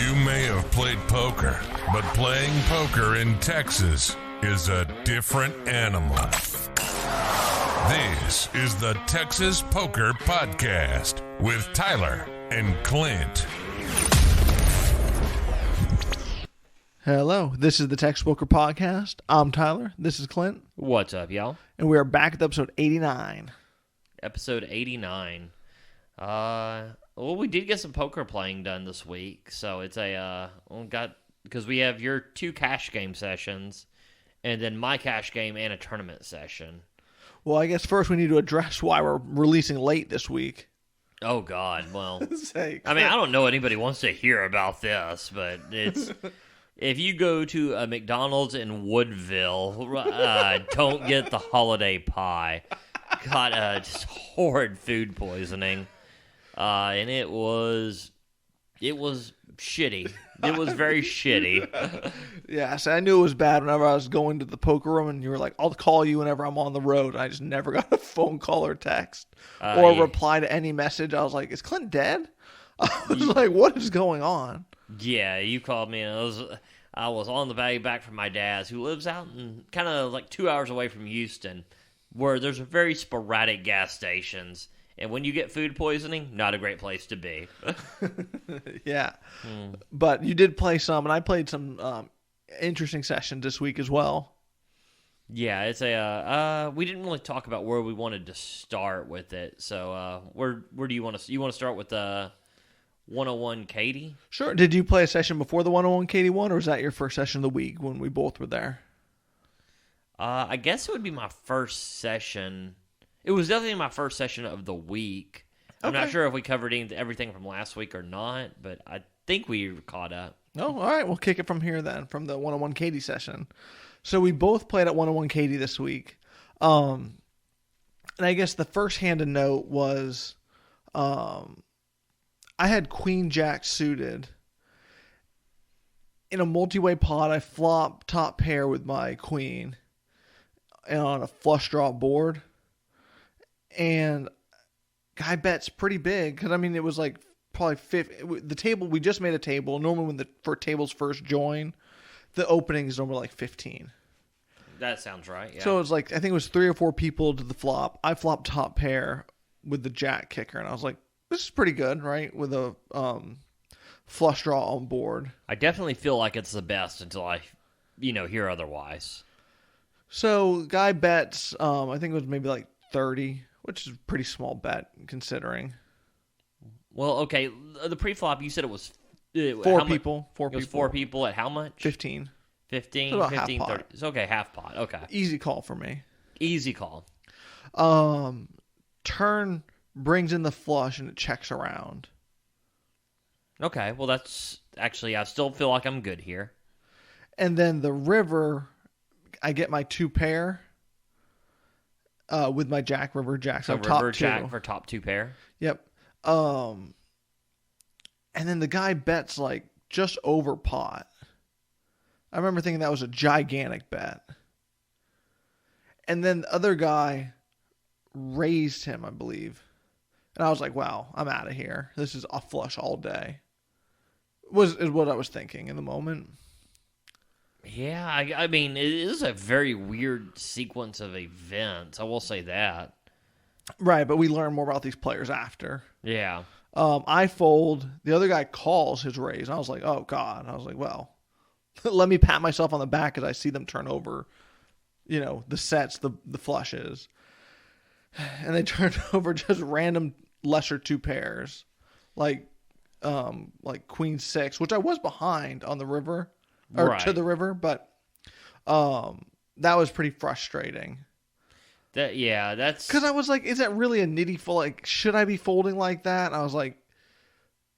You may have played poker, but playing poker in Texas is a different animal. This is the Texas Poker Podcast with Tyler and Clint. Hello, this is the Texas Poker Podcast. I'm Tyler. This is Clint. What's up, y'all? And we are back at episode 89. Episode 89. Well, we did get some poker playing done this week, so it's because we have your 2 cash game sessions, and then my cash game and a tournament session. Well, I guess first we need to address why we're releasing late this week. Oh, God, well, Say, I mean, I don't know anybody wants to hear about this, but it's... If you go to a McDonald's in Woodville, don't get the holiday pie. Got just horrid food poisoning, and it was shitty. It was very shitty. Yeah, so I knew it was bad whenever I was going to the poker room, and you were like, "I'll call you whenever I'm on the road." I just never got a phone call or text or reply to any message. I was like, "Is Clint dead?" I was like, "What is going on?" Yeah, you called me, and I was on the way back from my dad's, who lives out in kind of like 2 hours away from Houston, where there's very sporadic gas stations. And when you get food poisoning, not a great place to be. Yeah. But you did play some, and I played some interesting sessions this week as well. Yeah, it's we didn't really talk about where we wanted to start with it. So where do you want to? You want to start with 101 Katy? Sure. Did you play a session before the 101 Katy one, or was that your first session of the week when we both were there? I guess it would be my first session. It was definitely my first session of the week. I'm not sure if we covered everything from last week or not, but I think we were caught up. Oh, all right. We'll kick it from here then, from the 101 Katy session. So we both played at 101 Katy this week. And I guess the first hand to note was I had Queen Jack suited. In a multi-way pot, I flopped top pair with my queen and on a flush draw board. And guy bets pretty big because, I mean, it was like probably 50. The table, we just made a table. Normally when the tables first join, the opening is normally like 15. That sounds right, yeah. So it was like, I think it was 3 or 4 people to the flop. I flopped top pair with the jack kicker, and I was like, this is pretty good, right? With a flush draw on board. I definitely feel like it's the best until I, hear otherwise. So guy bets, I think it was maybe like 30, which is a pretty small bet considering. Well, okay, the pre-flop, you said it was... 4 people. It was 4 people at how much? 15. 15, about 15, half 30. pot. It's okay, half pot. Okay. Easy call for me. Easy call. Turn brings in the flush and it checks around. Okay, well that's... Actually, I still feel like I'm good here. And then the river, I get my 2 pair with my jack, river, jack. So river, jack for top 2 pair? Yep. And then the guy bets like just over pot. I remember thinking that was a gigantic bet. And then the other guy raised him, I believe. And I was like, wow, I'm out of here. This is a flush all day. Is what I was thinking in the moment. Yeah, I mean, it is a very weird sequence of events. I will say that. Right, but we learn more about these players after. Yeah. I fold. The other guy calls his raise. I was like, oh, God. I was like, well, let me pat myself on the back as I see them turn over, the sets, the flushes. And they turned over just random lesser 2 pairs. Like Queen 6, which I was behind on the river. Or right. To the river, but that was pretty frustrating. That's... Because I was like, is that really a nitty fold? Like, should I be folding like that? And I was like,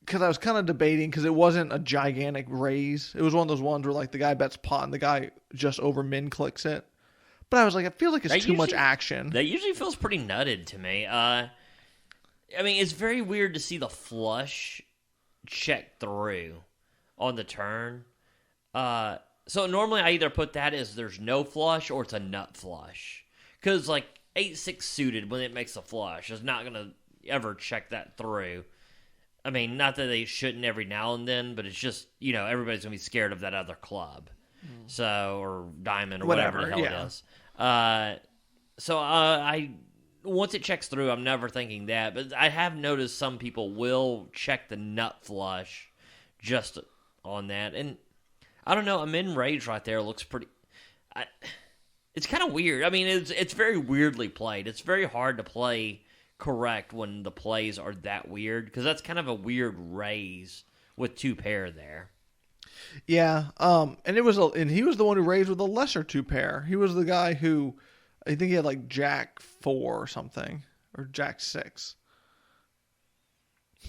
because I was kind of debating, because it wasn't a gigantic raise. It was one of those ones where like the guy bets pot and the guy just over min clicks it. But I was like, I feel like it's too much action. That usually feels pretty nutted to me. I mean, it's very weird to see the flush check through on the turn. So normally I either put that as there's no flush or it's a nut flush. Because like 8-6 suited when it makes a flush is not going to ever check that through. I mean, not that they shouldn't every now and then, but it's just, everybody's going to be scared of that other club. So, or diamond or whatever the hell it is. I once it checks through, I'm never thinking that. But I have noticed some people will check the nut flush just on that. And I don't know, a mid-range right there looks pretty... it's kind of weird. I mean, it's very weirdly played. It's very hard to play correct when the plays are that weird, because that's kind of a weird raise with 2 pair there. Yeah, and he was the one who raised with a lesser 2 pair. He was the guy who, I think he had like Jack 4 or something, or Jack 6.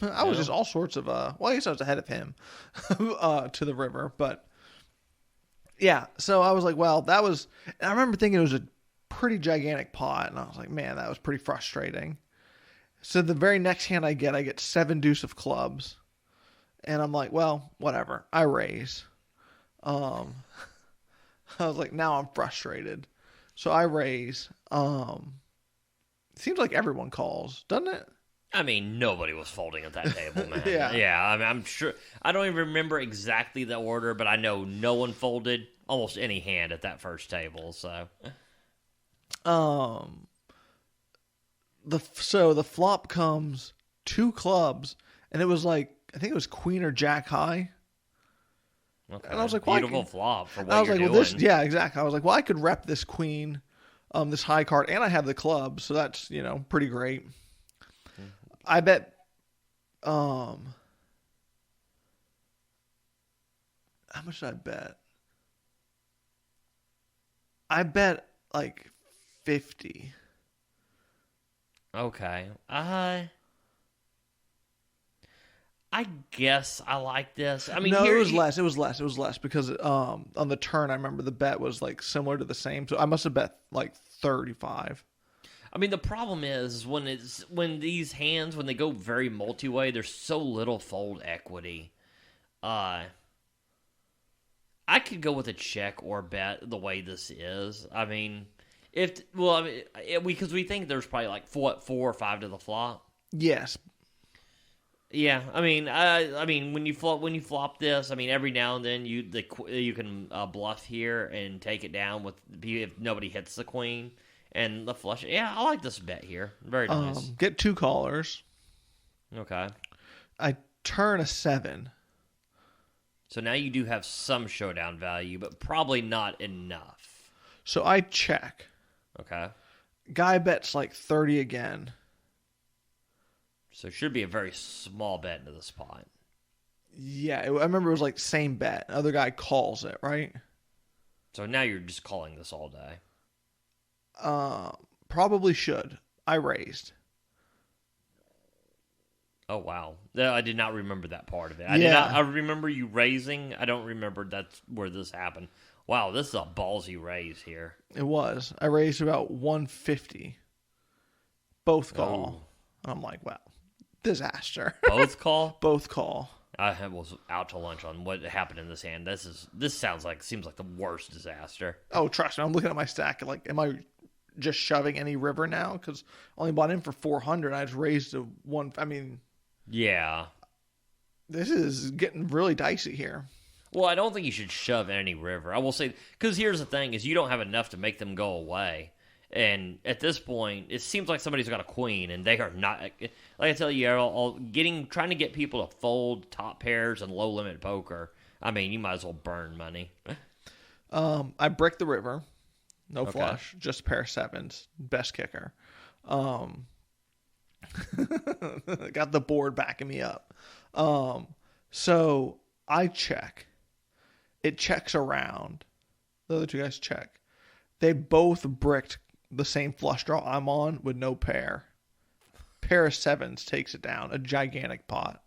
I was just all sorts of I guess I was ahead of him to the river, but yeah. So I was like, well, that was. And I remember thinking it was a pretty gigantic pot, and I was like, man, that was pretty frustrating. So the very next hand I get 7 deuce of clubs. And I'm like, well, whatever. I raise. I was like, now I'm frustrated. So I raise. Seems like everyone calls, doesn't it? I mean, nobody was folding at that table, man. Yeah. Yeah, I mean, I'm sure. I don't even remember exactly the order, but I know no one folded almost any hand at that first table, so. The flop comes 2 clubs, and it was like, I think it was queen or jack high. Okay. And I was like, beautiful flop for what I was you're like, doing. well, yeah, exactly. I was like, well, I could rep this queen, this high card, and I have the club, so that's, pretty great. I bet, how much did I bet? I bet like 50. Okay. I guess I like this. I mean, no, it was less. It was less because on the turn, I remember the bet was like similar to the same. So I must have bet like 35. I mean, the problem is when these hands, when they go very multi-way, there's so little fold equity. I could go with a check or bet the way this is. I mean, because we think there's probably like 4 or 5 to the flop. Yes. Yeah, I mean, when you flop this, I mean, every now and then you can bluff here and take it down if nobody hits the queen and the flush. Yeah, I like this bet here. Very nice. Get 2 callers. Okay. I turn a 7. So now you do have some showdown value, but probably not enough. So I check. Okay. Guy bets like 30 again. So it should be a very small bet into the spot. Yeah, I remember it was like same bet. Other guy calls it, right? So now you're just calling this all day. Probably should. I raised. Oh, wow. I did not remember that part of it. I remember you raising. I don't remember that's where this happened. Wow, this is a ballsy raise here. It was. I raised about 150. Both call. And I'm like, wow, disaster. Both call? Both call. I was out to lunch on what happened in this hand. This seems like the worst disaster. Oh, trust me. I'm looking at my stack. Like, am I just shoving any river now? Because I only bought in for 400. I just raised to 1. I mean, yeah. This is getting really dicey here. Well, I don't think you should shove any river. I will say, because here's the thing, is you don't have enough to make them go away. And at this point, it seems like somebody's got a queen, and they are not. Like I tell you, trying to get people to fold top pairs and low limit poker. I mean, you might as well burn money. I brick the river, no flush, just a pair of 7s, best kicker. Got the board backing me up. So I check. It checks around. The other 2 guys check. They both bricked the same flush draw I'm on with no pair. Pair of 7s takes it down. A gigantic pot.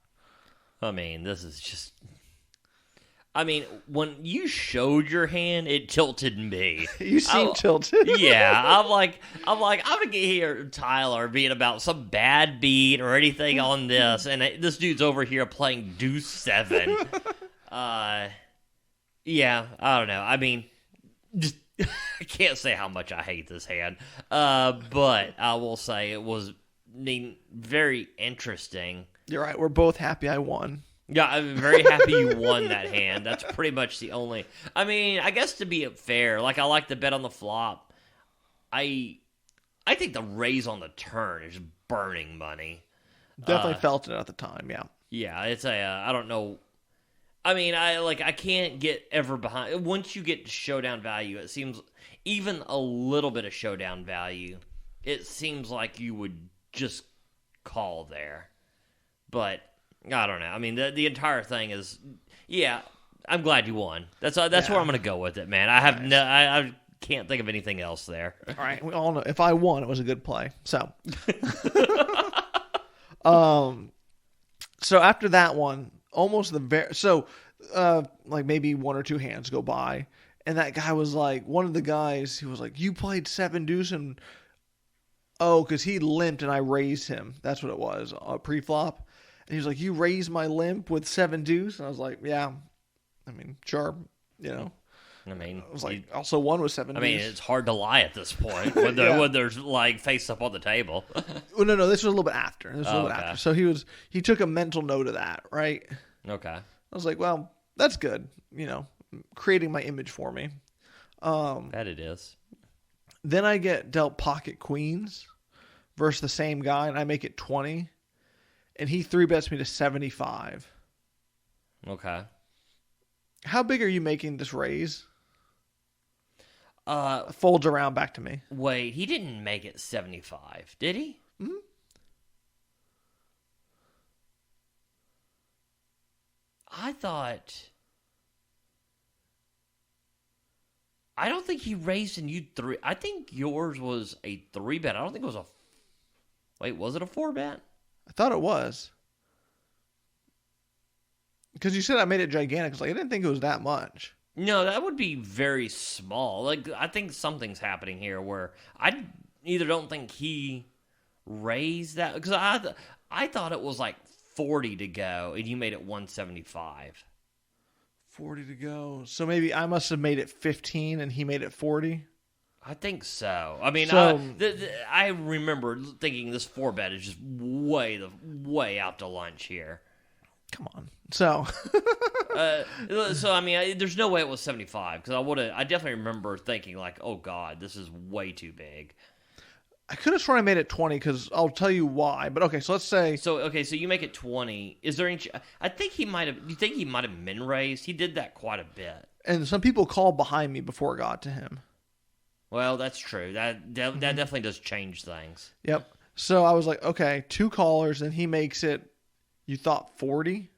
I mean, this is just... I mean, when you showed your hand, it tilted me. You seem tilted. Yeah, I'm like, I'm gonna get here, Tyler, being about some bad beat or anything on this, and this dude's over here playing deuce 7. Yeah, I don't know. I mean, just I can't say how much I hate this hand, but I will say it was very interesting. You're right. We're both happy I won. Yeah, I'm very happy you won that hand. That's pretty much the only. I mean, I guess to be fair, like I like the bet on the flop. I think the raise on the turn is burning money. Definitely felt it at the time. Yeah. Yeah, it's a. I don't know. I mean, I can't get ever behind. Once you get to showdown value, it seems even a little bit of showdown value. It seems like you would just call there, but I don't know. I mean, the entire thing is. Yeah, I'm glad you won. That's where I'm going to go with it, man. I have I can't think of anything else there. All right, we all know if I won, it was a good play. So, so after that one, almost like maybe one or two hands go by, and that guy was like, one of the guys, he was like, "You played 7 deuce and because he limped and I raised him. That's what it was, pre-flop." And he was like, "You raised my limp with 7 deuce," and I was like, "Yeah, I mean, sure, you know." I mean, I was like, also one was 7 I mean, deuce. it's hard to lie at this point when there's like face up on the table. Well, no, this was a little bit after. Okay. After. So he took a mental note of that, right? Okay. I was like, well, that's good, you know, creating my image for me. That it is. Then I get dealt pocket queens versus the same guy, and I make it 20, and he 3-bets me to 75. Okay. How big are you making this raise? Uh, Folds around back to me. Wait, he didn't make it 75, did he? Mm-hmm. I don't think he raised and you 3. I think yours was a 3-bet. I don't think it was a. Wait, was it a 4-bet? I thought it was. Because you said I made it gigantic. It's like, I didn't think it was that much. No, that would be very small. Like, I think something's happening here where I either don't think he raised that. Because I thought it was like 40 to go, and you made it 175. 40 to go. So maybe I must have made it 15 and he made it 40. I think so. I mean, So- I remember thinking this 4-bet is just way out to lunch here. Come on. So, So I mean, there's no way it was 75 because I definitely remember thinking like, oh god, this is way too big. I could have sworn I made it 20 because I'll tell you why. But okay, so let's say. So you make it 20. Is there any? I think he might have. You think he might have min raised? He did that quite a bit. And some people called behind me before it got to him. Well, that's true. That definitely does change things. Yep. So I was like, okay, 2 callers, and he makes it. You thought 40?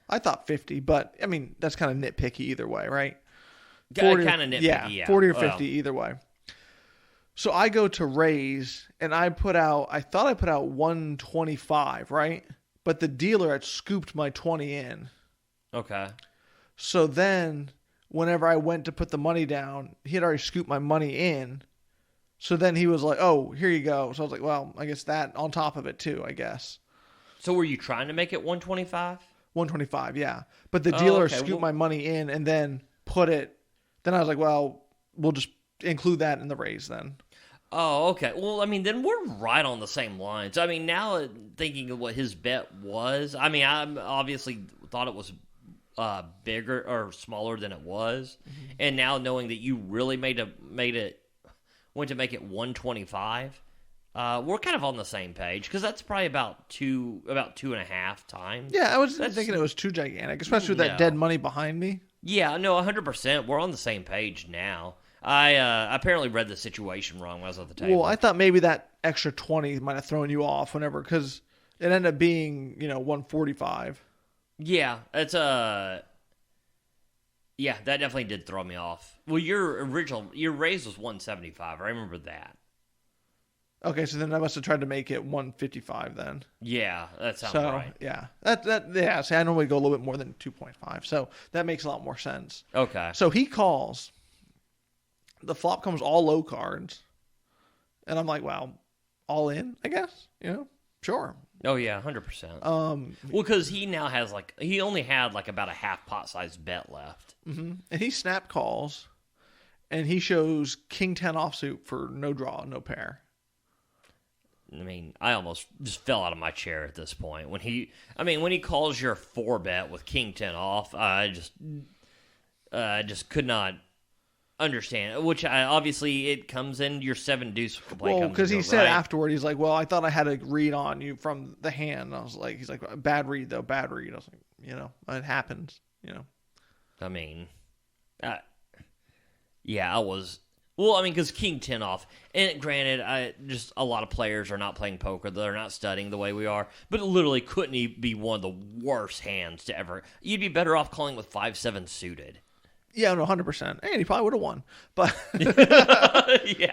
I thought 50, but I mean that's kind of nitpicky either way, right? Kind of nitpicky, yeah. 40 or 50 either way. So I go to raise, and I thought I put out 125, right? But the dealer had scooped my 20 in. Okay. So then, whenever I went to put the money down, he had already scooped my money in. So then he was like, "Oh, here you go." So I was like, "Well, I guess that on top of it too, I guess." So were you trying to make it 125? 125, yeah. But the dealer okay. scooped my money in and then put it. Then I was like, "Well, we'll just include that in the raise then." Oh, okay. Well, I mean, then we're right on the same lines. I mean, now thinking of what his bet was, I mean, I obviously thought it was bigger or smaller than it was, and now knowing that you really went to make it 125, we're kind of on the same page because that's probably about 2.5 times. Yeah, I was thinking it was too gigantic, especially with that dead money behind me. Yeah, no, 100%. We're on the same page now. I apparently read the situation wrong when I was at the table. Well, I thought maybe that extra 20 might have thrown you off whenever, because it ended up being, 145. Yeah, it's yeah, that definitely did throw me off. Well, your raise was 175. I remember that. Okay, so then I must have tried to make it 155 then. Yeah, that sounds right. Yeah. See, I normally go a little bit more than 2.5. So that makes a lot more sense. Okay. So he calls. The flop comes all low cards. And I'm like, well, all in, I guess. Sure. Oh yeah, 100%. Well, because he now has he only had about a half pot sized bet left. Mm-hmm. And he snap calls, and he shows King 10 offsuit for no draw, no pair. I mean, I almost just fell out of my chair at this point when he calls your 4-bet with King 10 off. I just could not understand. Which obviously it comes in your 7 deuce play. Well, because he said afterward, he's like, "Well, I thought I had a read on you from the hand." And I was like, "He's like, bad read though, bad read." I was like, it happens, I mean, yeah, I was. Well, I mean, because King 10 off, and granted, just a lot of players are not playing poker. They're not studying the way we are. But it literally couldn't he be one of the worst hands to ever. You'd be better off calling with 5-7 suited. Yeah, no, 100%. And he probably would have won. But yeah.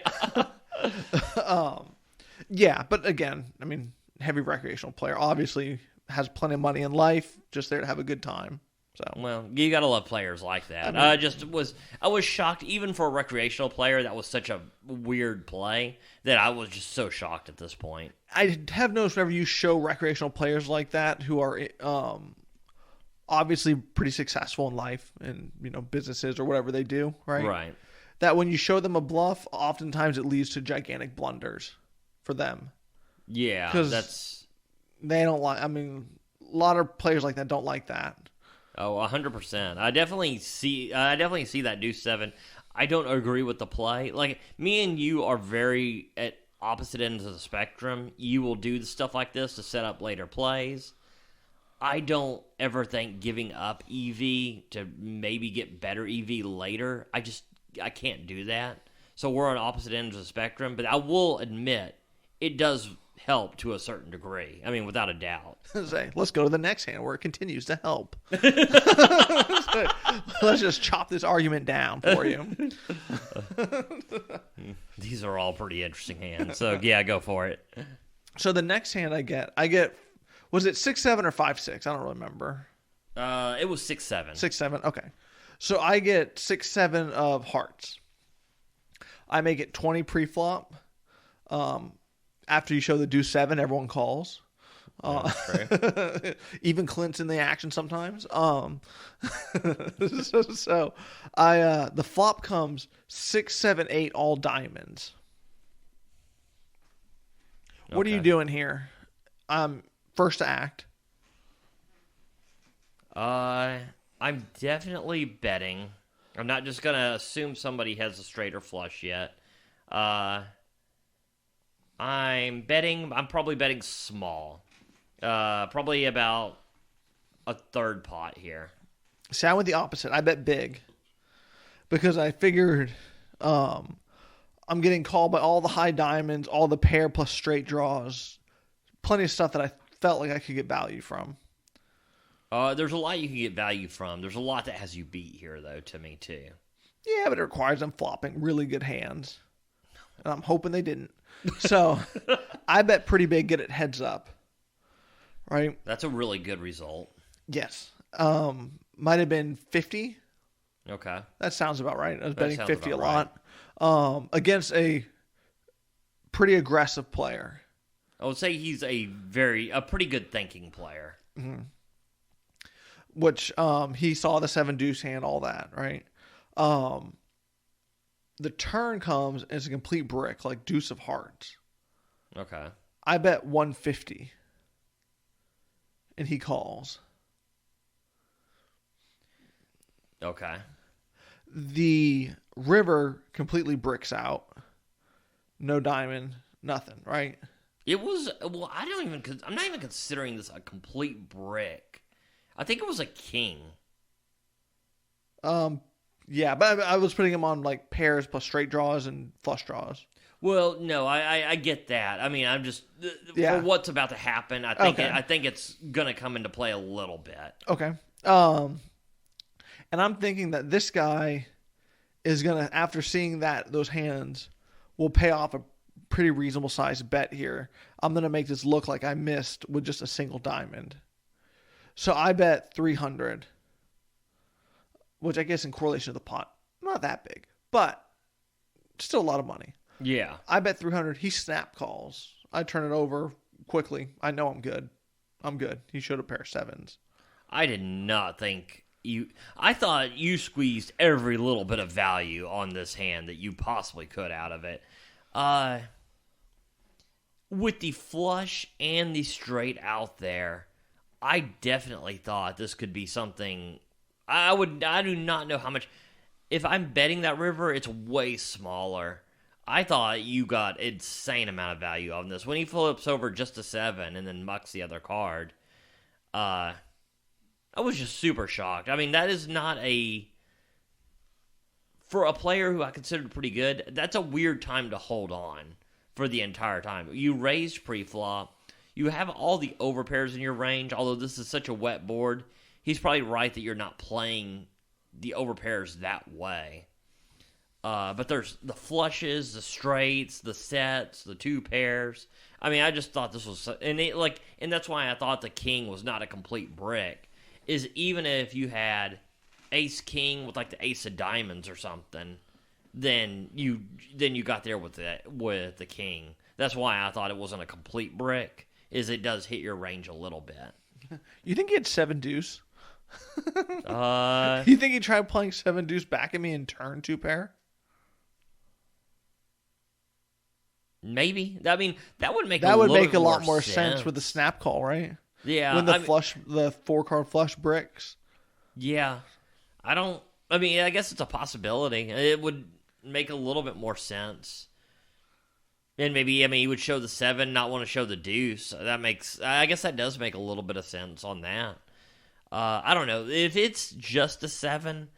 Yeah, but again, I mean, heavy recreational player obviously has plenty of money in life, just there to have a good time. So, well, you gotta love players like that. I was shocked, even for a recreational player. That was such a weird play that I was just so shocked at this point. I have noticed whenever you show recreational players like that who are obviously pretty successful in life and businesses or whatever they do, right? Right. That when you show them a bluff, oftentimes it leads to gigantic blunders for them. Yeah, because they don't like. I mean, a lot of players like that don't like that. Oh, 100%. I definitely see that deuce 7. I don't agree with the play. Like, me and you are very at opposite ends of the spectrum. You will do stuff like this to set up later plays. I don't ever think giving up EV to maybe get better EV later. I can't do that. So we're on opposite ends of the spectrum. But I will admit, it does help to a certain degree. I mean, without a doubt. Let's go to the next hand where it continues to help. Let's just chop this argument down for you. These are all pretty interesting hands. So, yeah, go for it. So the next hand I get, was it 6-7 or 5-6? I don't really remember. It was 6-7. 6-7, okay. So I get 6-7 of hearts. I make it 20 pre-flop. After you show the deuce 7, everyone calls. Even Clint's in the action sometimes. So the flop comes 6, 7, 8, all diamonds. What are you doing here? First to act. I'm definitely betting. I'm not just gonna assume somebody has a straight or flush yet. I'm probably betting small. Probably about a third pot here. See, I went the opposite. I bet big. Because I figured I'm getting called by all the high diamonds, all the pair plus straight draws. Plenty of stuff that I felt like I could get value from. There's a lot you can get value from. There's a lot that has you beat here, though, to me, too. Yeah, but it requires them flopping really good hands. And I'm hoping they didn't. So, I bet pretty big, get it heads up. Right? That's a really good result. Yes. Might have been 50. Okay. That sounds about right. I was betting 50 a lot. Against a pretty aggressive player. I would say he's a pretty good thinking player. Mm-hmm. Which he saw the 7 deuce hand, all that, right? The turn comes and it's a complete brick, like deuce of hearts. Okay. I bet 150. And he calls. Okay. The river completely bricks out. No diamond, nothing, right? It was, well, I'm not even considering this a complete brick. I think it was a king. Yeah, but I was putting him on like pairs plus straight draws and flush draws. Well, no, I get that. I mean, I'm just for what's about to happen. I think it's gonna come into play a little bit. Okay. And I'm thinking that this guy is gonna, after seeing those hands, will pay off a pretty reasonable sized bet here. I'm gonna make this look like I missed with just a single diamond. So I bet 300, which I guess in correlation to the pot, not that big, but still a lot of money. Yeah. I bet 300. He snap calls. I turn it over quickly. I know I'm good. He showed a pair of 7s. I did not think I thought you squeezed every little bit of value on this hand that you possibly could out of it. with the flush and the straight out there, I definitely thought this could be something. I do not know how much. If I'm betting that river, it's way smaller. I thought you got insane amount of value on this. When he flips over just a 7 and then mucks the other card, I was just super shocked. I mean, that is not for a player who I considered pretty good, that's a weird time to hold on for the entire time. You raised pre-flop. You have all the overpairs in your range, although this is such a wet board. He's probably right that you're not playing the overpairs that way. But there's the flushes, the straights, the sets, the 2 pairs. I mean, I just thought this was... And that's why I thought the king was not a complete brick. Is even if you had ace king with like the ace of diamonds or something, then you got there with the king. That's why I thought it wasn't a complete brick. Is it does hit your range a little bit. You think he had 7 deuce? Uh, You think he tried playing 7 deuce back at me and turn 2 pair? Maybe. I mean, that would make a lot more sense with the snap call, right? Yeah. When the 4-card flush bricks. Yeah. I guess it's a possibility. It would make a little bit more sense. And maybe, he would show the 7, not want to show the deuce. I guess that does make a little bit of sense on that. I don't know. If it's just a 7,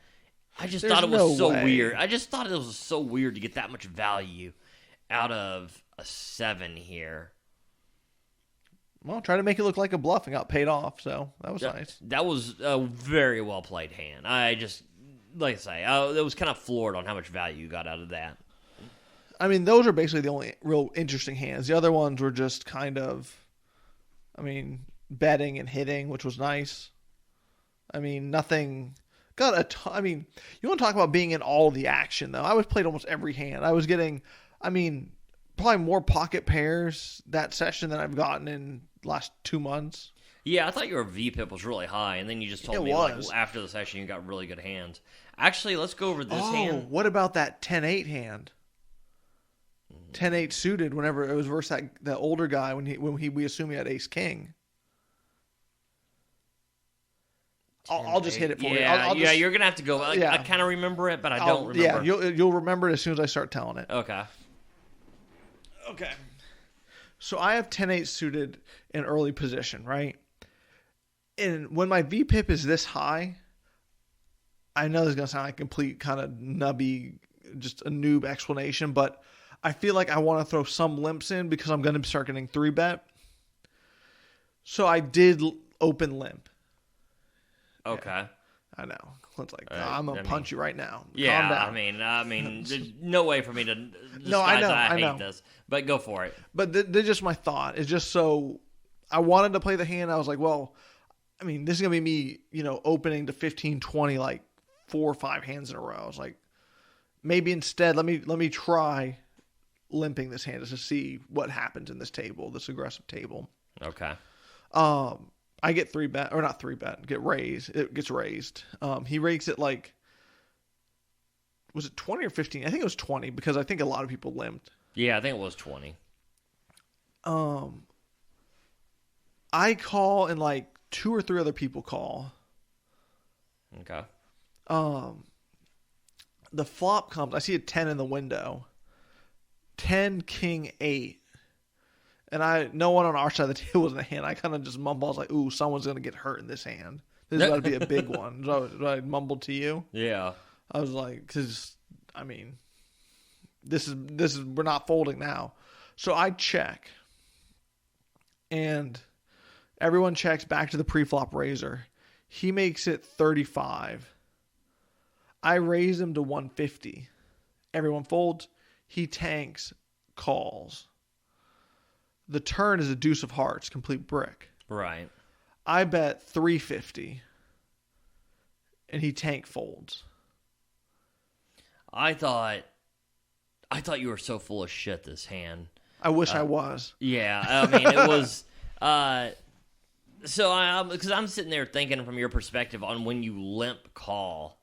I just thought it was so weird. I just thought it was so weird to get that much value out of a 7 here. Well, try to make it look like a bluff and got paid off, so that was nice. That was a very well played hand. I just, like I say, it was kind of floored on how much value you got out of that. I mean, those are basically the only real interesting hands. The other ones were just kind of, betting and hitting, which was nice. Nothing. You want to talk about being in all the action, though. I was played almost every hand. I was getting, probably more pocket pairs that session than I've gotten in the last 2 months. Yeah, I thought your VPIP was really high, and then you just told me after the session you got really good hands. Actually, let's go over this hand. What about that 10-8 hand? 10-8 suited whenever it was versus that older guy we assume he had ace king. I'll just hit it for you. You're gonna have to go. I kind of remember it, but I don't remember. Yeah, you'll remember it as soon as I start telling it. Okay. So I have 10-8 suited in early position, right? And when my VPIP is this high, I know this is gonna sound like a complete kind of nubby, just a noob explanation, but I feel like I want to throw some limps in because I'm going to start getting 3-bet. So I did open limp. Okay. Yeah, I know. Clint's like, I'm going to punch you right now. Yeah, calm down. There's no way for me to disguise No, I know, that I hate know. this. But go for it. But they're just my thought. It's just so I wanted to play the hand. I was like, well, this is going to be me, opening to 15, 20, like 4 or 5 hands in a row. I was like, maybe instead, let me try limping this hand just to see what happens in this table, this aggressive table. Okay. I get 3-bet, or not 3-bet, get raised. It gets raised. He rakes it like, was it 20 or 15? I think it was 20 because I think a lot of people limped. Yeah, I think it was 20. I call and like 2 or 3 other people call. Okay. The flop comes. I see a 10 in the window. 10, king, 8. And no one on our side of the table was in the hand. I kind of just mumbled. I was like, ooh, someone's going to get hurt in this hand. This is about to be a big one. So I mumbled to you. Yeah. I was like, because, this is, we're not folding now. So I check. And everyone checks back to the pre-flop raiser. He makes it 35. I raise him to 150. Everyone folds. He tanks, calls. The turn is a deuce of hearts, complete brick. Right. I bet 350. And he tank folds. I thought you were so full of shit this hand. I wish I was. Yeah, it was... because I'm sitting there thinking from your perspective on when you limp call.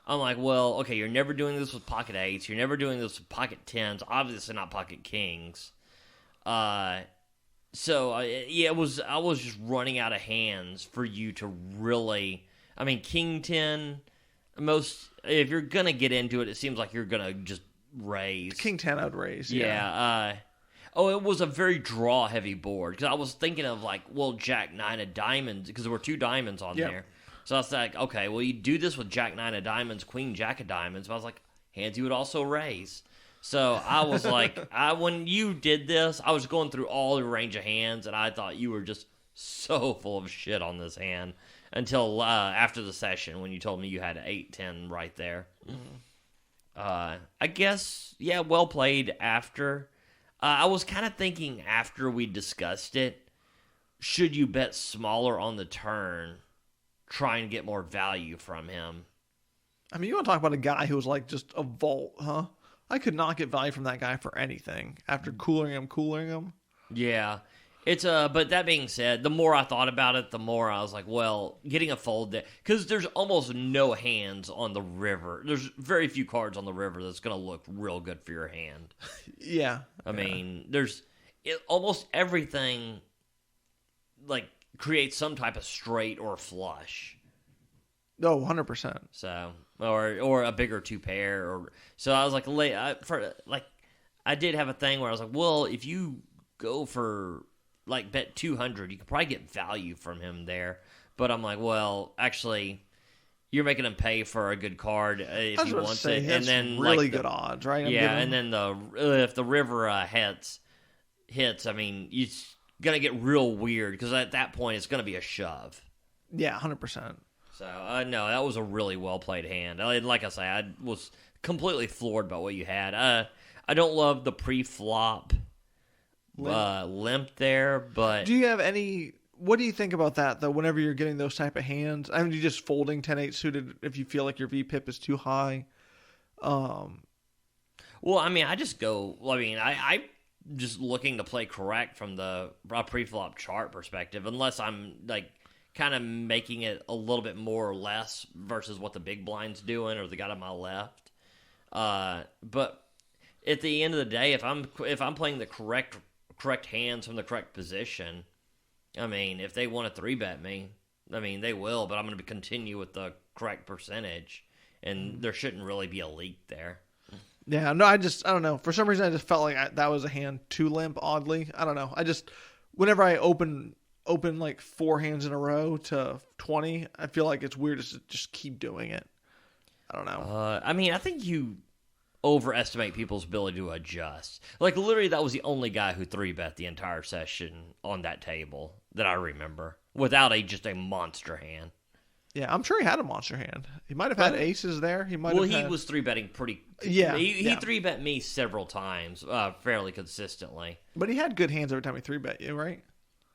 I'm like, well, okay, you're never doing this with pocket 8s. You're never doing this with pocket 10s. Obviously not pocket kings. Yeah, I was just running out of hands for you to really. I mean, King 10. If you're gonna get into it, it seems like you're gonna just raise. King 10 I'd raise. Yeah. It was a very draw heavy board because I was thinking of like, well, Jack 9 of diamonds because there were 2 diamonds on there. So I was like, okay, well, you do this with Jack 9 of diamonds, Queen Jack of diamonds. But I was like, hands you would also raise. So I was like, when you did this, I was going through all the range of hands, and I thought you were just so full of shit on this hand until after the session when you told me you had 8-10 right there. I guess, yeah, well played after. I was kind of thinking after we discussed it, should you bet smaller on the turn, try and get more value from him? I mean, you want to talk about a guy who was like just a vault, huh? I could not get value from that guy for anything after cooling him. Yeah. But that being said, the more I thought about it, the more I was like, well, getting a fold there, because there's almost no hands on the river. There's very few cards on the river that's going to look real good for your hand. Yeah. I mean, almost everything, like, creates some type of straight or flush. Oh, 100%. So, or a bigger 2-pair, so I was like, I did have a thing where I was like, well, if you go for like bet 200, you could probably get value from him there. But I'm like, well, actually, you're making him pay for a good card if he wants it, and then really good odds, right? And then if the river hits, I mean, it's gonna get real weird because at that point it's gonna be a shove. Yeah, 100%. So, no, that was a really well-played hand. Like I say, I was completely floored by what you had. I don't love the pre-flop limp there, but... Do you have any... What do you think about that, though, whenever you're getting those type of hands? I mean, you just folding 10-8 suited if you feel like your VPIP is too high? Well, I mean, I just go... I mean, I just looking to play correct from the pre-flop chart perspective, unless I'm, like... kind of making it a little bit more or less versus what the big blind's doing or the guy to my left. But at the end of the day, if I'm playing the correct hands from the correct position, I mean, if they want to 3-bet me, I mean, they will, but I'm going to continue with the correct percentage, and there shouldn't really be a leak there. Yeah, no, I don't know. For some reason, I just felt like that was a hand too limp, oddly. I don't know. Whenever I open like 4 hands in a row to 20, I feel like it's weird to just keep doing it. I don't know. I mean, I think you overestimate people's ability to adjust. Like, literally, that was the only guy who 3-bet the entire session on that table that I remember without just a monster hand. Yeah, I'm sure he had a monster hand. He might have had aces there. He was 3-betting pretty... Yeah. He 3-bet me several times, fairly consistently. But he had good hands every time he 3-bet you, right?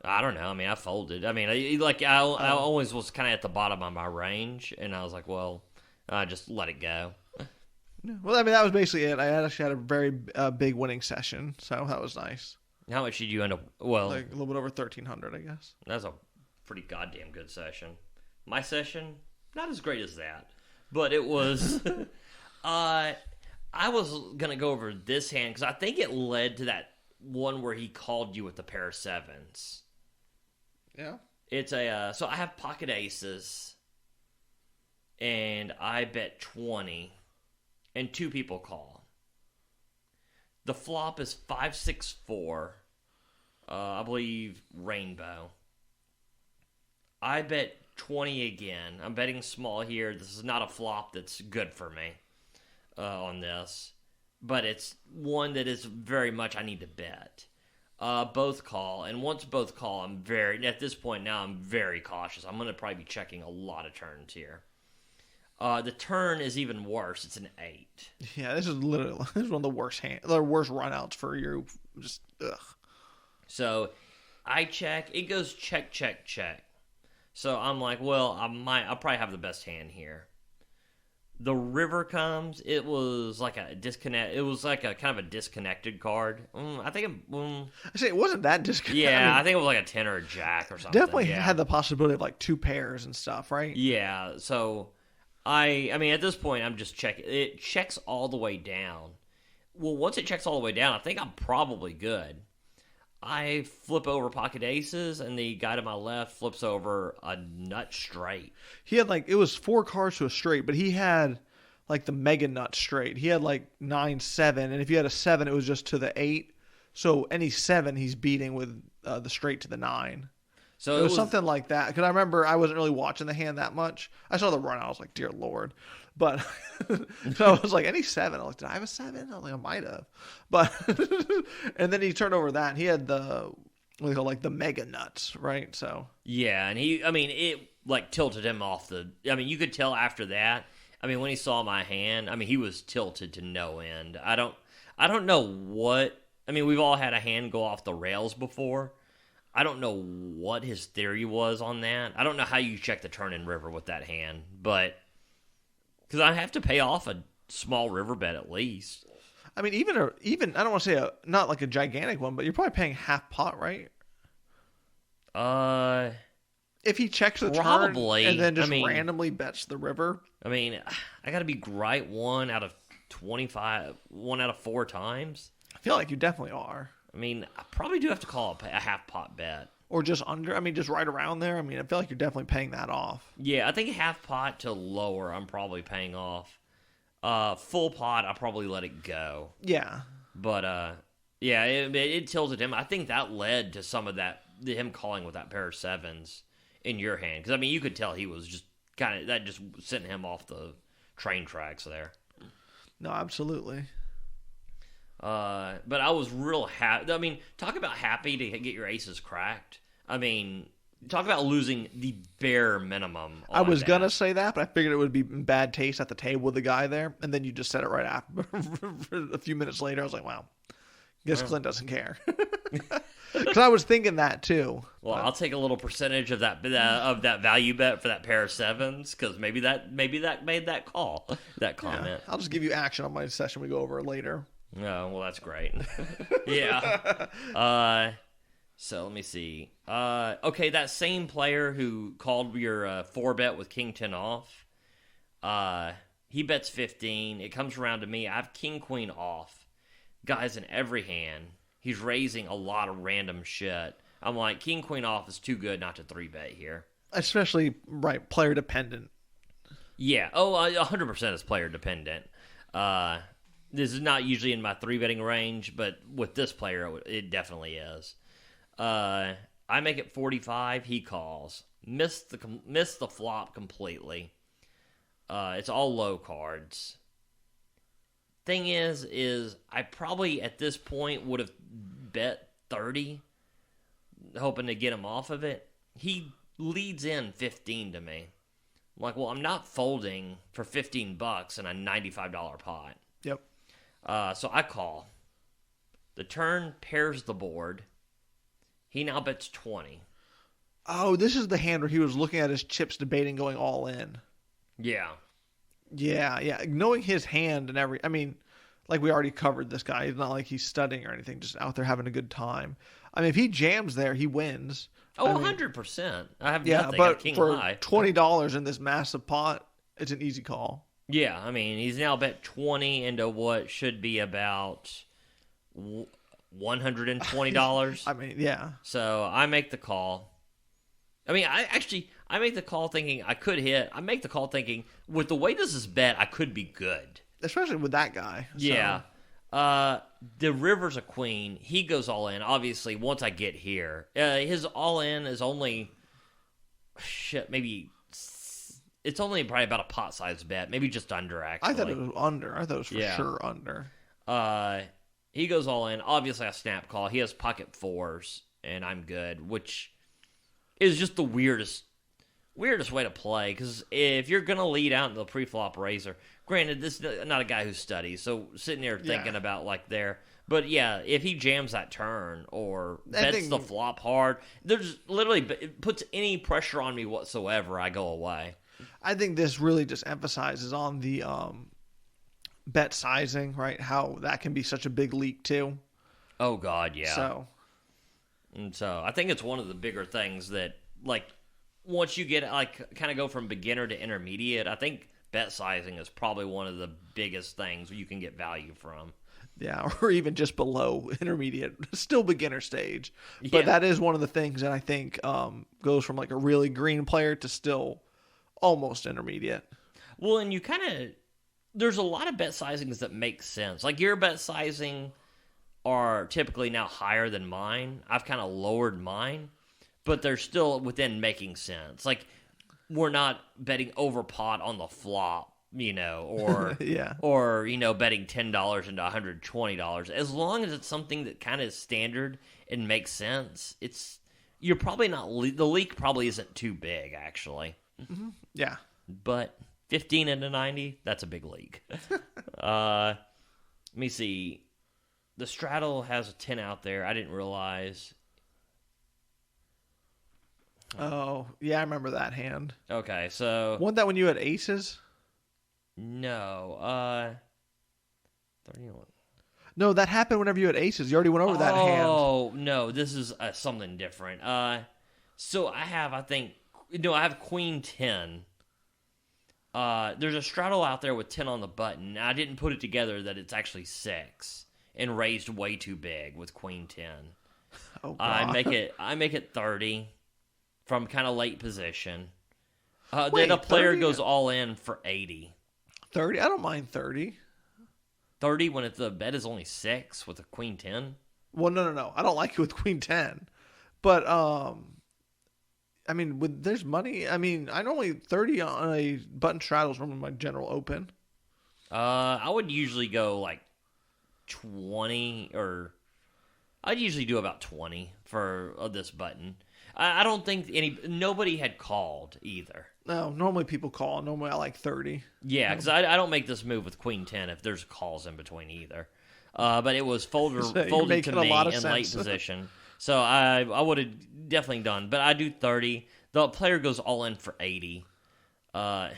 I don't know. I mean, I folded. I mean, I always was kind of at the bottom of my range, and I was like, well, I just let it go. Well, I mean, that was basically it. I actually had a very big winning session, so that was nice. How much did you end up? Well, like a little bit over 1,300, I guess. That's a pretty goddamn good session. My session, not as great as that, but it was. I was gonna go over this hand because I think it led to that one where he called you with the pair of 7s. Yeah. It's so I have pocket aces, and I bet 20, and 2 people call. The flop is 5-6-4, I believe rainbow. I bet 20 again. I'm betting small here. This is not a flop that's good for me on this, but it's one that is very much I need to bet. Both call, and once both call, at this point now, I'm very cautious. I'm going to probably be checking a lot of turns here. The turn is even worse. It's an 8. Yeah, this is one of the worst runouts for you. Just ugh. So I check. It goes check, check, check. So I'm like, well, I'll probably have the best hand here. The river comes. It was like a disconnect. It was like a kind of a disconnected card. I think I say it wasn't that disconnected. Yeah, I think it was like a 10 or a jack or something. Definitely had the possibility of like 2 pairs and stuff, right? Yeah. So I mean, at this point, I'm just checking. It checks all the way down. Well, once it checks all the way down, I think I'm probably good. I flip over pocket aces, and the guy to my left flips over a nut straight. He had it was 4 cards to a straight, but he had the mega nut straight. He had 9-7, and if you had a 7, it was just to the 8. So any 7 he's beating with the straight to the 9. So it was something like that. Because I remember I wasn't really watching the hand that much. I saw the run. I was like, dear Lord. But so I was like, any 7? I was like, did I have a 7? I was like, I might have. But and then he turned over that. And he had the what they call the mega nuts, right? So yeah, and it tilted him off the. I mean, you could tell after that. I mean, when he saw my hand, I mean, he was tilted to no end. I don't know what. I mean, we've all had a hand go off the rails before. I don't know what his theory was on that. I don't know how you check the turn in river with that hand, but because I have to pay off a small river bet at least. I mean, even I don't want to say not like a gigantic one, but you're probably paying half pot, right? If he checks the turn and then just randomly bets the river. I mean, I got to be right 1 out of 25, 1 out of 4 times. I feel like you definitely are. I mean, I probably do have to call a half pot bet. Or just under. I mean, just right around there. I mean, I feel like you're definitely paying that off. Yeah, I think half pot to lower, I'm probably paying off. Full pot, I'll probably let it go. Yeah. But, yeah, it tilted him. I think that led to some of that, him calling with that pair of 7s in your hand. Because, I mean, you could tell he was just that just sent him off the train tracks there. No, absolutely. But I was real happy. I mean, talk about happy to get your aces cracked. I mean, talk about losing the bare minimum. I was going to say that, but I figured it would be in bad taste at the table with the guy there. And then you just said it right after. A few minutes later, I was like, wow, guess Clint doesn't care. Because I was thinking that too. Well, I'll take a little percentage of that value bet for that pair of 7s, because maybe that made that comment. Yeah, I'll just give you action on my session we go over later. Oh, well, that's great. Yeah. So let me see. Okay, that same player who called your 4-bet with King 10 off, he bets 15. It comes around to me. I have King Queen off. Guys, in every hand, he's raising a lot of random shit. I'm like, King Queen off is too good not to 3-bet here. Especially, right, player dependent. Yeah. Oh, 100% is player dependent. This is not usually in my 3-betting range, but with this player, it definitely is. I make it 45. He calls. Miss the flop completely. It's all low cards. Thing is I probably at this point would have bet 30, hoping to get him off of it. He leads in 15 to me. I'm like, well, I'm not folding for $15 in a $95 pot. Yep. So I call. The turn pairs the board. He now bets 20. Oh, this is the hand where he was looking at his chips, debating going all in. Yeah. Yeah. Knowing his hand and I mean, like we already covered this guy. It's not like he's studying or anything, just out there having a good time. I mean, if he jams there, he wins. Oh, 100%. I have nothing. Yeah, but king for high. $20 in this massive pot, it's an easy call. Yeah, I mean, he's now bet 20 into what should be about $120. I mean, yeah. So I make the call. I mean, I make the call thinking I could hit. I make the call thinking, with the way this is bet, I could be good. Especially with that guy. Yeah. The river's a queen. He goes all in. Obviously, once I get here, his all in is only maybe it's only probably about a pot size bet, maybe just under. Actually, I thought it was under. I thought it was for sure under. He goes all in. Obviously, I snap call. He has pocket 4s, and I'm good, which is just the weirdest way to play. Because if you're gonna lead out in the pre-flop raiser, granted, this is not a guy who studies, so sitting there thinking about there. But yeah, if he jams that turn or bets the flop hard, there's literally, it puts any pressure on me whatsoever, I go away. I think this really just emphasizes on the bet sizing, right? How that can be such a big leak too. Oh God, yeah. So I think it's one of the bigger things that, like, once you get kind of go from beginner to intermediate, I think bet sizing is probably one of the biggest things you can get value from. Yeah, or even just below intermediate, still beginner stage. Yeah. But that is one of the things that I think goes from like a really green player to still almost intermediate. Well, and you kind of, there's a lot of bet sizings that make sense. Like your bet sizing are typically now higher than mine. I've kind of lowered mine, but they're still within making sense. Like we're not betting over pot on the flop, or Yeah. or betting $10 into $120. As long as it's something that kind of is standard and makes sense, you're probably not the leak probably isn't too big actually. Yeah. But 15 into 90, that's a big leak. Let me see. The straddle has a 10 out there. I didn't realize. Oh, yeah, I remember that hand. Okay, so Wasn't that when you had aces? no. 31. No, that happened whenever you had aces. You already went over that hand. Oh, no, this is something different. So I have queen 10. There's a straddle out there with 10 on the button. I didn't put it together that it's actually 6 and raised way too big with queen 10. Oh, God. I make it 30 from kind of late position. Wait, then a player 30? goes all in for 80. 30? I don't mind 30. 30 when the bet is only 6 with a queen 10? Well, no. I don't like it with queen 10. But, I mean, there's money. I mean, I normally 30 on a button straddles from my general open. I would usually go like 20, or I'd usually do about 20 for this button. I don't think nobody had called either. No, normally people call. Normally I like 30. Yeah, because I don't make this move with queen 10 if there's calls in between either. But it was folded to me in late position. So I would have definitely done. But I do 30. The player goes all in for 80. Oh,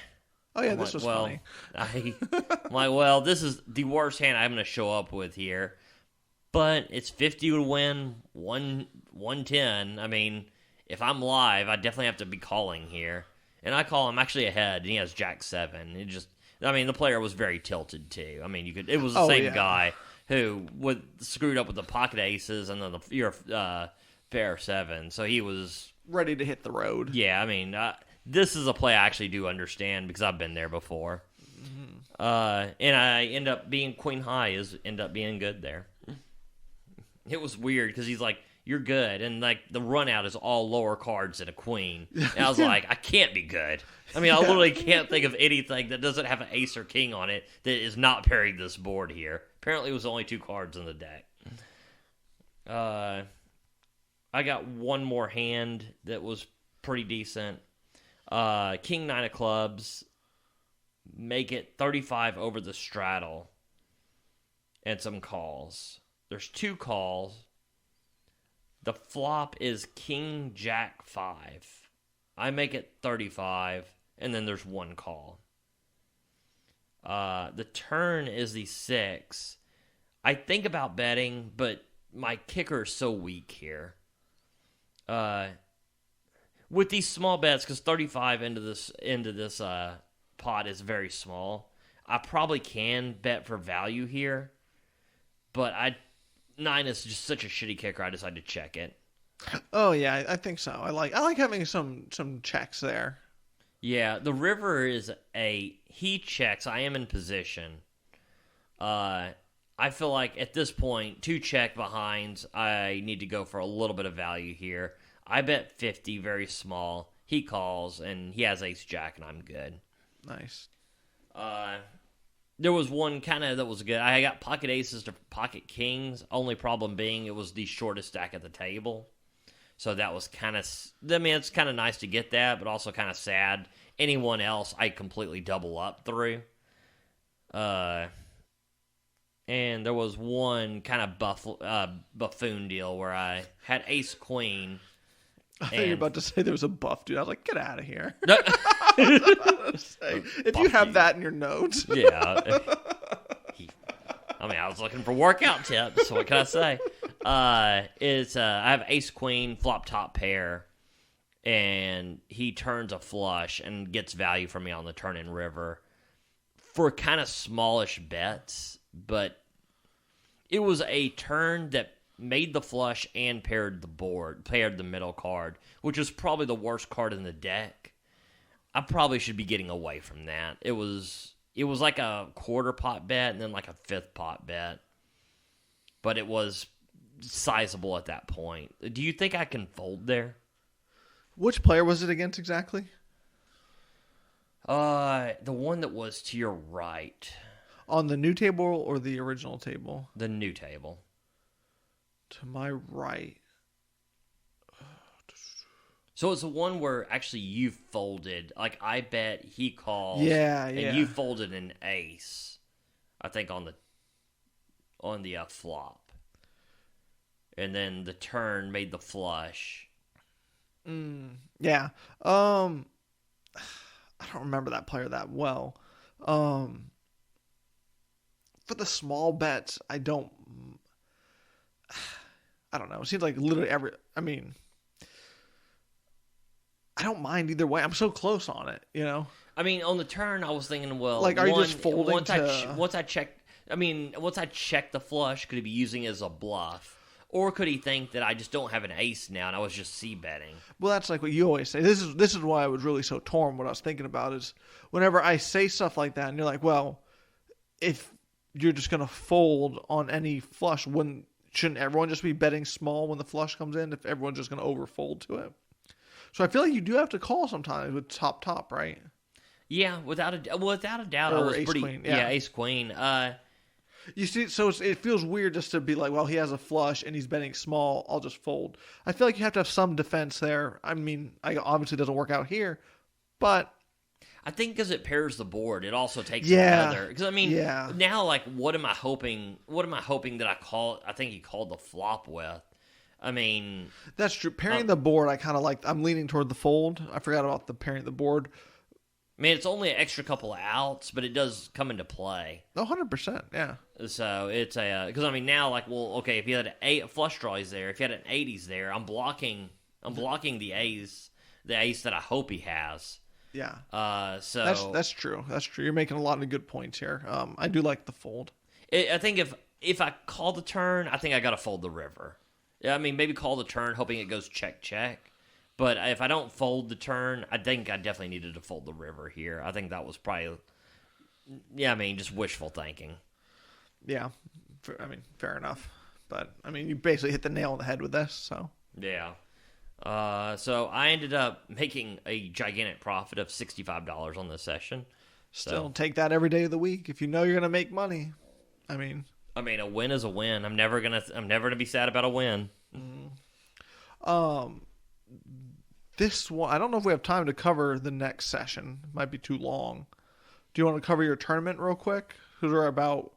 yeah, this was funny. I'm like, well, this is the worst hand I'm going to show up with here. But it's 50 to win, 110. I mean, if I'm live, I definitely have to be calling here. And I call him actually ahead, and he has Jack 7. The player was very tilted, too. I mean, it was the same guy who screwed up with the pocket aces and then your pair 7. So he was ready to hit the road. Yeah, I mean, this is a play I actually do understand because I've been there before. Mm-hmm. And I end up being queen high end up being good there. It was weird because he's like, you're good. And like the run out is all lower cards than a queen. And I was like, I can't be good. I mean, I literally can't think of anything that doesn't have an ace or king on it that is not pairing this board here. Apparently it was only 2 cards in the deck. I got one more hand that was pretty decent. King 9 of clubs. Make it 35 over the straddle. And some calls. There's 2 calls. The flop is King Jack 5. I make it 35, and then there's 1 call. The turn is the 6. I think about betting, but my kicker is so weak here. With these small bets, because 35 into this pot is very small, I probably can bet for value here, but 9 is just such a shitty kicker. I decided to check it. Oh yeah, I think so. I like having some checks there. Yeah, the river is he checks. I am in position. I feel like at this point, 2 check behinds. I need to go for a little bit of value here. I bet 50, very small. He calls and he has ace jack, and I'm good. Nice. There was one kind of that was good. I got pocket aces to pocket kings. Only problem being it was the shortest stack at the table. So that was kind of, I mean, it's kind of nice to get that, but also kind of sad. Anyone else, I completely double up through. And there was one kind of buffoon deal where I had ace queen. I thought you were about to say there was a buff dude. I was like, get out of here. If you have that in your notes. Yeah. I was looking for workout tips. So what can I say? I have ace queen flop top pair, and he turns a flush and gets value from me on the turn in river for kind of smallish bets, but It was a turn that made the flush and paired the middle card, which was probably the worst card in the deck. I probably should be getting away from that. It was like a quarter pot bet and then like a fifth pot bet. But it was sizable at that point. Do you think I can fold there? Which player was it against exactly? The one that was to your right. On the new table or the original table? The new table. To my right. So it's the one where actually you folded. Like, I bet he called. Yeah. And you folded an ace. I think on the flop. And then the turn made the flush. Yeah. I don't remember that player that well. For the small bets, I don't know. It seems like literally I don't mind either way. I'm so close on it, you know? I mean, on the turn, I was thinking, well, like, are you just folding once I check the flush, could he be using it as a bluff? Or could he think that I just don't have an ace now and I was just c-betting? Well, that's like what you always say. This is why I was really so torn. What I was thinking about is whenever I say stuff like that and you're like, well, if you're just going to fold on any flush, shouldn't everyone just be betting small when the flush comes in if everyone's just going to overfold to it? So I feel like you do have to call sometimes with top, right? Yeah, without a doubt, I Or was ace pretty. queen, yeah, ace queen. You see, so it feels weird just to be like, well, he has a flush and he's betting small, I'll just fold. I feel like you have to have some defense there. I mean, obviously it doesn't work out here, but I think because it pairs the board, it also takes Yeah. another. Because I mean, now like, what am I hoping? What am I hoping that I call? I think he called the flop with. I mean, that's true. Pairing the board, I kind of like. I'm leaning toward the fold. I forgot about the pairing the board. I mean, it's only an extra couple of outs, but it does come into play. 100%, yeah. So it's because I mean now, like, well, okay, if you had a flush draw, he's there. If you had an 80s there, I'm blocking the ace that I hope he has. Yeah. So that's true. That's true. You're making a lot of good points here. I do like the fold. I think if I call the turn, I think I got to fold the river. Yeah, I mean, maybe call the turn, hoping it goes check. But if I don't fold the turn, I think I definitely needed to fold the river here. I think that was probably, just wishful thinking. Yeah, fair enough. But, you basically hit the nail on the head with this, so. Yeah. So I ended up making a gigantic profit of $65 on this session. Still take that every day of the week if you know you're going to make money. I mean, a win is a win. I'm never gonna be sad about a win. This one, I don't know if we have time to cover the next session. It might be too long. Do you want to cover your tournament real quick? Because we're about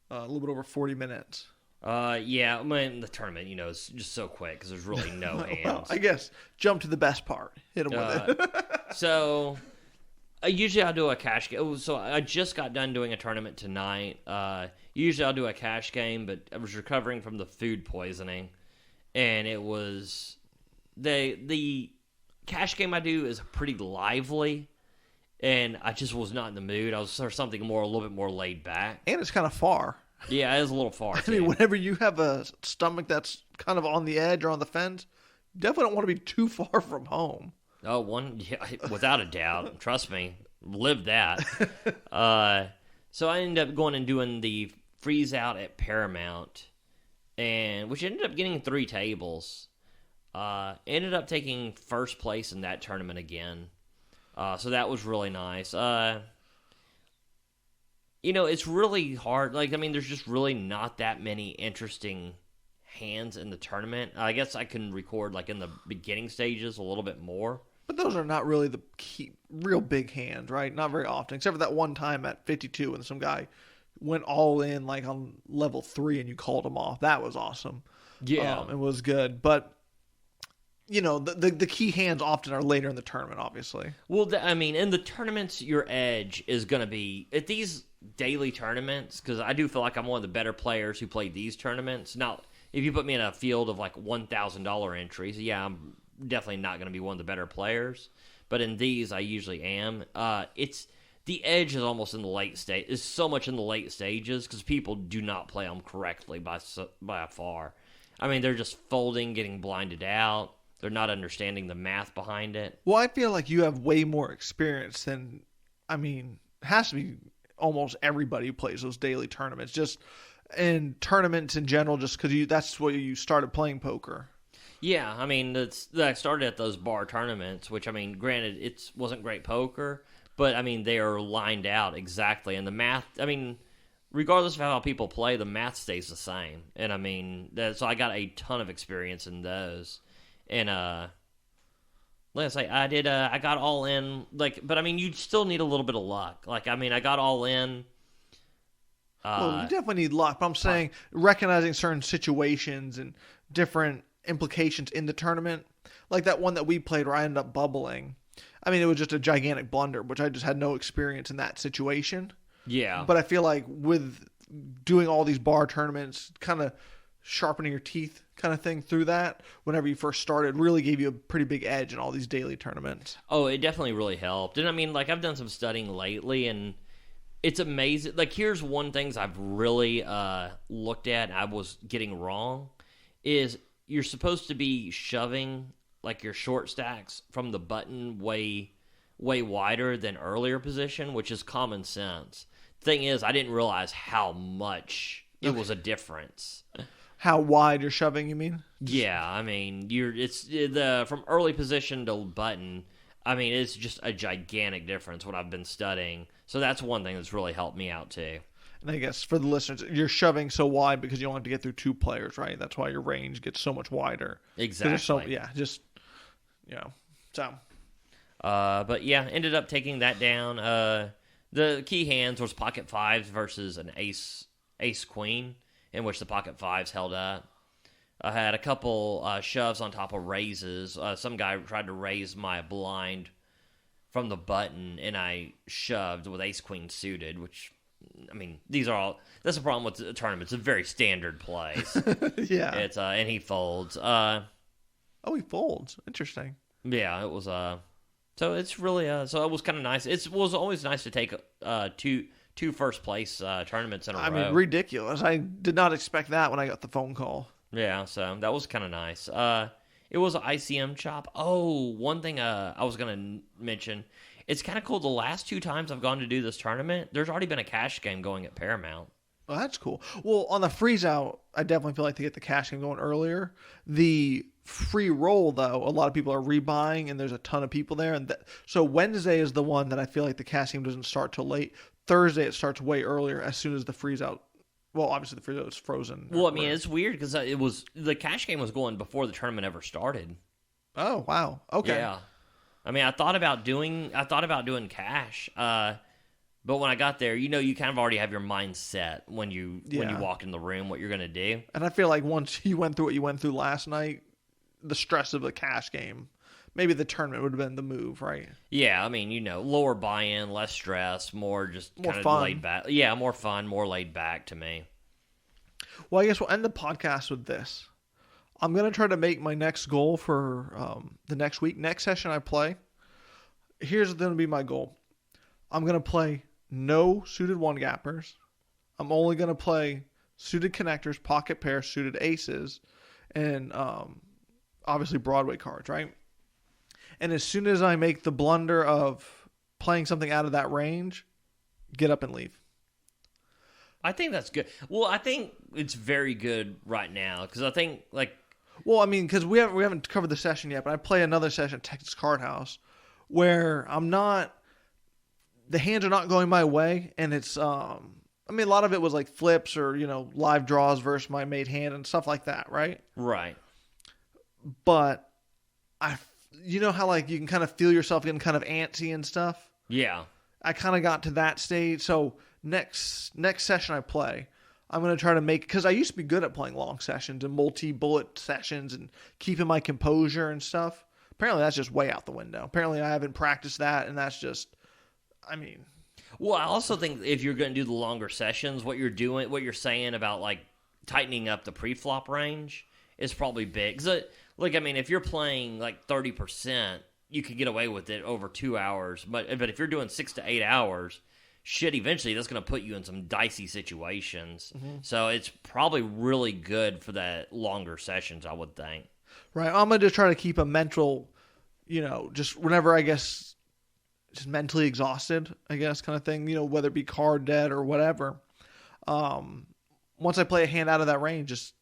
a little bit over 40 minutes. Yeah, the tournament, is just so quick because there's really no hands. Well, I guess jump to the best part. Hit them with it. So, usually I'll do a cash game. So I just got done doing a tournament tonight. Usually I'll do a cash game, but I was recovering from the food poisoning, and it was the cash game I do is pretty lively, and I just was not in the mood. I was for something a little bit more laid back. And it's kind of far. Yeah, it is a little far. I mean, whenever you have a stomach that's kind of on the edge or on the fence, you definitely don't want to be too far from home. Oh, without a doubt. Trust me, lived that. So I ended up going and doing the freezeout at Paramount, which ended up getting 3 tables. Ended up taking first place in that tournament again. So that was really nice. It's really hard. There's just really not that many interesting hands in the tournament. I guess I can record, in the beginning stages a little bit more. But those are not really the key, real big hands, right? Not very often, except for that one time at 52 when some guy went all in, on level 3 and you called him off. That was awesome. Yeah. It was good. But, the key hands often are later in the tournament, obviously. Well, in the tournaments, your edge is going to be, at these daily tournaments, because I do feel like I'm one of the better players who play these tournaments. Now, if you put me in a field of $1,000 entries, yeah, I'm definitely not going to be one of the better players. But in these, I usually am. It's the edge is almost in the late stage. Is so much in the late stages because people do not play them correctly by far. I mean, they're just folding, getting blinded out. They're not understanding the math behind it. Well, I feel like you have way more experience than, I mean, it has to be almost everybody who plays those daily tournaments. Just in tournaments in general, just because that's where you started playing poker. Yeah, I mean, I started at those bar tournaments, which, I mean, granted, it wasn't great poker, but, I mean, they are lined out exactly. And the math, I mean, regardless of how people play, the math stays the same. And, I mean, so I got a ton of experience in those. And, like I say, I got all in, but, I mean, you still need a little bit of luck. Like, I mean, I got all in. Well, you definitely need luck, but I'm saying recognizing certain situations and different implications in the tournament, like that one that we played where I ended up bubbling. I mean, it was just a gigantic blunder, which I just had no experience in that situation. Yeah. But I feel like with doing all these bar tournaments, kind of sharpening your teeth kind of thing through that, whenever you first started, really gave you a pretty big edge in all these daily tournaments. Oh, it definitely really helped. And I mean, like, I've done some studying lately, and it's amazing. Like, here's one thing I've really looked at and I was getting wrong is you're supposed to be shoving, like, your short stacks from the button way wider than earlier position, which is common sense. Thing is, I didn't realize how much it was a difference. How wide you're shoving, you mean? Yeah, I mean, it's from early position to button. I mean, it's just a gigantic difference what I've been studying. So that's one thing that's really helped me out too. And I guess for the listeners, you're shoving so wide because you only have to get through two players, right? That's why your range gets so much wider. Exactly. So. But yeah, ended up taking that down. The key hands was pocket fives versus an ace queen, in which the pocket fives held up. I had a couple shoves on top of raises. Some guy tried to raise my blind from the button, and I shoved with ace queen suited, which, I mean, that's the problem with the tournament. It's a very standard plays. Yeah. It's and he folds. He folds. Interesting. Yeah, it was so it's really so it was kind of nice. It was always nice to take two first place tournaments in a row. I mean, ridiculous. I did not expect that when I got the phone call. Yeah, so that was kind of nice. It was an ICM chop. Oh, one thing I was going to mention. It's kind of cool. The last two times I've gone to do this tournament, there's already been a cash game going at Paramount. Oh, that's cool. Well, on the freezeout, I definitely feel like to get the cash game going earlier. The free roll, though, a lot of people are rebuying, and there's a ton of people there. So Wednesday is the one that I feel like the cash game doesn't start till late. Thursday, it starts way earlier as soon as the freezeout. Well, obviously the freezeout is frozen. Well, I mean, it's weird because the cash game was going before the tournament ever started. Oh, wow. Okay. Yeah. I mean, I thought about doing cash, but when I got there, you kind of already have your mind set when you walk in the room what you're gonna do. And I feel like once you went through what you went through last night, the stress of the cash game, maybe the tournament would have been the move, right? Yeah, I mean, lower buy-in, less stress, more kind of laid back. Yeah, more fun, more laid back to me. Well, I guess we'll end the podcast with this. I'm going to try to make my next goal for the next week. Next session I play, here's going to be my goal. I'm going to play no suited one-gappers. I'm only going to play suited connectors, pocket pairs, suited aces, and obviously Broadway cards, right? And as soon as I make the blunder of playing something out of that range, get up and leave. I think that's good. Well, I think it's very good right now because I think Well, I mean, because we haven't covered the session yet, but I play another session at Texas Card House where the hands are not going my way, and it's I mean, a lot of it was like flips or live draws versus my made hand and stuff like that, right? Right. But how like you can kind of feel yourself getting kind of antsy and stuff. Yeah. I kind of got to that stage. So next session I play, I'm going to try to because I used to be good at playing long sessions and multi-bullet sessions and keeping my composure and stuff. Apparently that's just way out the window. Apparently I haven't practiced that, and that's just, I mean. Well, I also think if you're going to do the longer sessions, what you're saying about like tightening up the pre-flop range is probably big. 'Cause, I mean, if you're playing like 30%, you could get away with it over 2 hours. But if you're doing 6 to 8 hours, shit, eventually that's going to put you in some dicey situations. Mm-hmm. So it's probably really good for that longer sessions, I would think. Right. I'm going to just try to keep a mental, just whenever, I guess, just mentally exhausted, I guess, kind of thing, whether it be card dead or whatever. Once I play a hand out of that range, just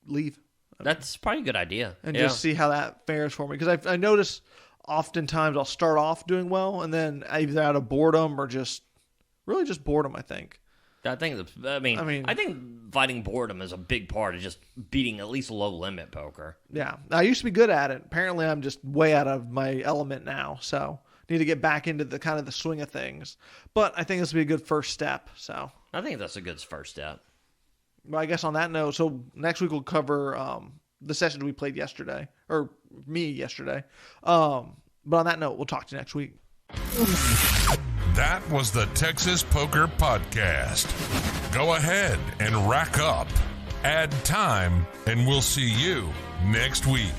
leave. That's probably a good idea. And just see how that fares for me. Because I notice oftentimes I'll start off doing well, and then either out of boredom or just boredom, I think. I think fighting boredom is a big part of just beating at least low limit poker. Yeah. I used to be good at it. Apparently I'm just way out of my element now. So need to get back into the kind of the swing of things. But I think this would be a good first step. So I think that's a good first step. Well, I guess on that note, so next week we'll cover the sessions we played yesterday, or me yesterday. But on that note, we'll talk to you next week. That was the Texas Poker Podcast. Go ahead and rack up, add time, and we'll see you next week.